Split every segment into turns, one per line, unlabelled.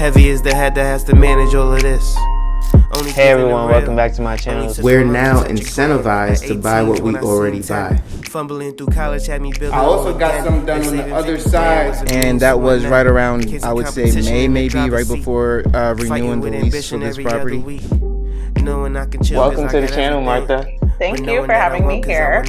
Heavy is the head that has to manage all of this.
Hey everyone, welcome back to my channel.
We're now incentivized to buy what we already buy.
Fumbling through college had me building.
I also got some done on the other side.
And that was right around, I would say, May, maybe, right before renewing the lease for this property.
Welcome to the channel, Martha.
Thank you for having me here.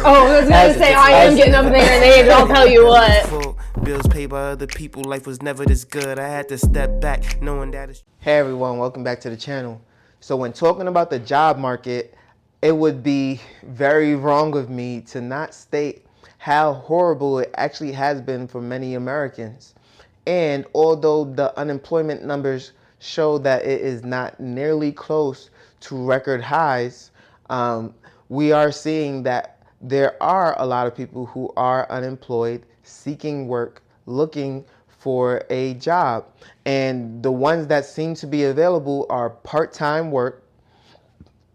Oh, I was going to say, I am getting up in their names, I'll tell you what.
Bills paid by other people, life was never this good. I had to step back, knowing that it's...
Hey everyone, welcome back to the channel. So when talking about the job market, it would be very wrong of me to not state how horrible it actually has been for many Americans. And although the unemployment numbers show that it is not nearly close to record highs, we are seeing that there are a lot of people who are unemployed, seeking work, looking for a job. And the ones that seem to be available are part-time work,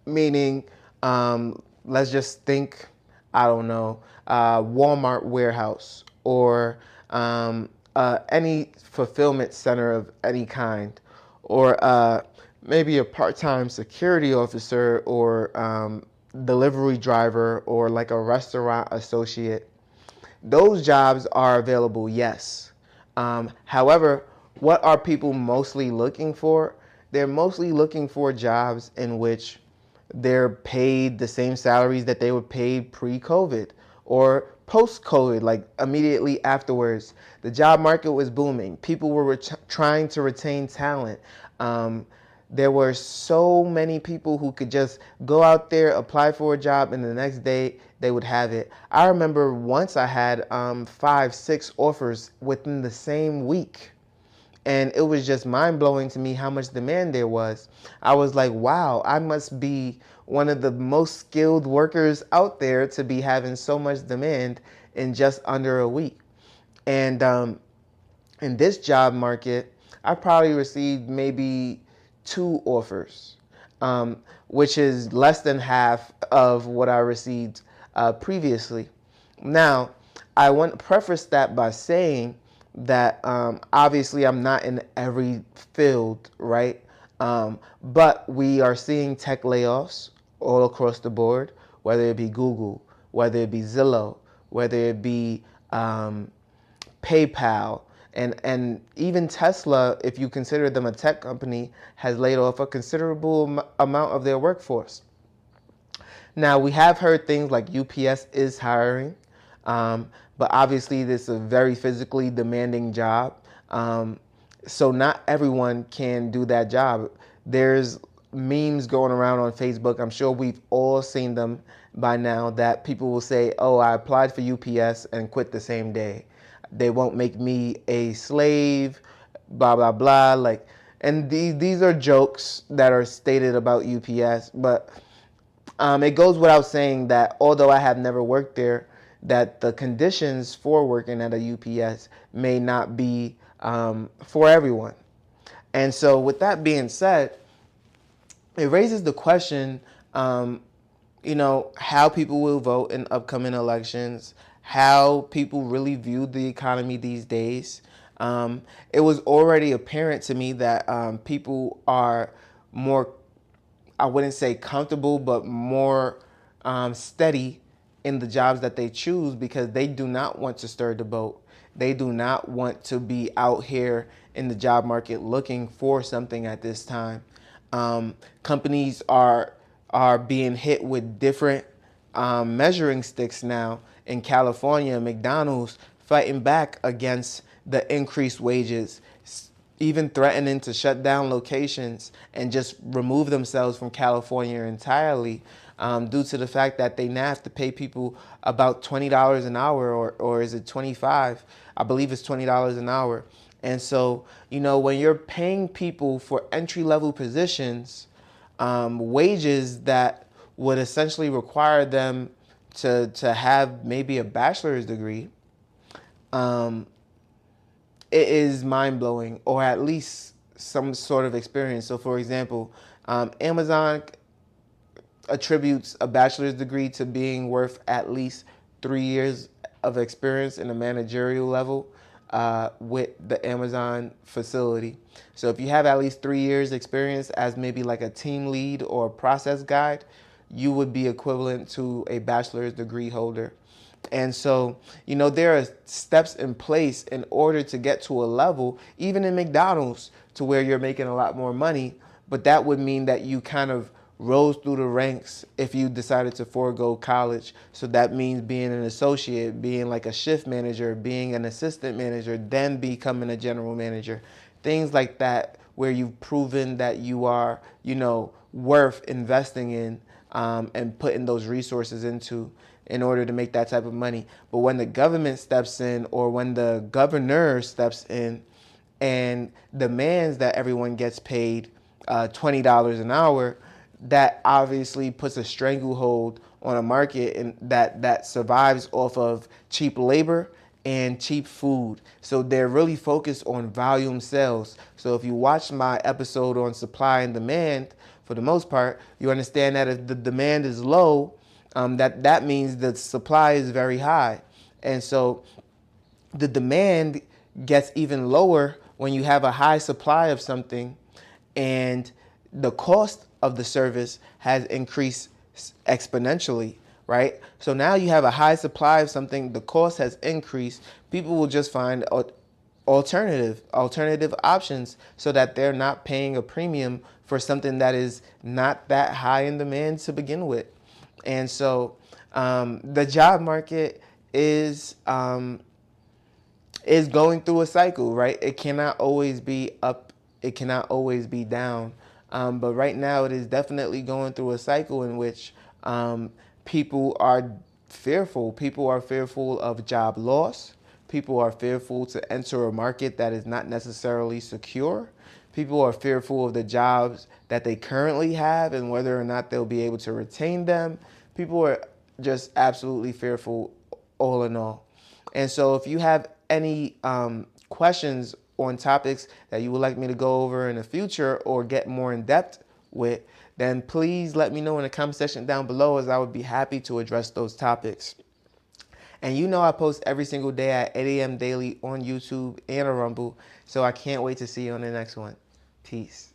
meaning, let's just think, I don't know, Walmart warehouse or any fulfillment center of any kind, or maybe a part-time security officer or delivery driver or like a restaurant associate. Those jobs are available, yes. However, what are people mostly looking for? They're mostly looking for jobs in which they're paid the same salaries that they were paid pre-COVID or post-COVID, like immediately afterwards. The job market was booming. People were trying to retain talent. There were so many people who could just go out there, apply for a job, and the next day they would have it. I remember once I had 5, 6 offers within the same week. And it was just mind-blowing to me how much demand there was. I was like, wow, I must be one of the most skilled workers out there to be having so much demand in just under a week. And in this job market, I probably received maybe 2 offers, which is less than half of what I received previously. Now, I want to preface that by saying that obviously I'm not in every field, right? But we are seeing tech layoffs all across the board, whether it be Google, whether it be Zillow, whether it be PayPal, and even Tesla, if you consider them a tech company, has laid off a considerable amount of their workforce. Now, we have heard things like UPS is hiring, but obviously this is a very physically demanding job. So not everyone can do that job. There's memes going around on Facebook. I'm sure we've all seen them by now that people will say, oh, I applied for UPS and quit the same day. They won't make me a slave, blah, blah, blah. Like, and these are jokes that are stated about UPS, but it goes without saying that although I have never worked there, that the conditions for working at a UPS may not be for everyone. And so with that being said, it raises the question, you know, how people will vote in upcoming elections, how people really view the economy these days. It was already apparent to me that people are more, I wouldn't say comfortable, but more steady in the jobs that they choose because they do not want to stir the boat. They do not want to be out here in the job market looking for something at this time. Companies are being hit with different measuring sticks now. In California, McDonald's fighting back against the increased wages, even threatening to shut down locations and just remove themselves from California entirely due to the fact that they now have to pay people about $20 an hour, or is it 25? I believe it's $20 an hour. And so, you know, when you're paying people for entry-level positions, wages that would essentially require them to have maybe a bachelor's degree, it is mind-blowing, or at least some sort of experience. So for example, Amazon attributes a bachelor's degree to being worth at least 3 years of experience in a managerial level. with the Amazon facility. So if you have at least 3 years experience as maybe like a team lead or a process guide, you would be equivalent to a bachelor's degree holder. And so, there are steps in place in order to get to a level, even in McDonald's, to where you're making a lot more money. But that would mean that you kind of rose through the ranks if you decided to forego college. So that means being an associate, being like a shift manager, being an assistant manager, then becoming a general manager. Things like that, where you've proven that you are, worth investing in and putting those resources into in order to make that type of money. But when the government steps in, or when the governor steps in and demands that everyone gets paid $20 an hour, that obviously puts a stranglehold on a market and that survives off of cheap labor and cheap food. So they're really focused on volume sales. So if you watch my episode on supply and demand, for the most part, you understand that if the demand is low, that means the supply is very high. And so the demand gets even lower when you have a high supply of something and the cost of the service has increased exponentially, right? So now you have a high supply of something, the cost has increased. People will just find alternative options so that they're not paying a premium for something that is not that high in demand to begin with. And so the job market is going through a cycle, right? It cannot always be up. It cannot always be down. But right now it is definitely going through a cycle in which people are fearful. People are fearful of job loss. People are fearful to enter a market that is not necessarily secure. People are fearful of the jobs that they currently have and whether or not they'll be able to retain them. People are just absolutely fearful all in all. And so if you have any questions on topics that you would like me to go over in the future or get more in depth with, then please let me know in the comment section down below, as I would be happy to address those topics. And I post every single day at 8 a.m. daily on YouTube and a Rumble, so I can't wait to see you on the next one. Peace.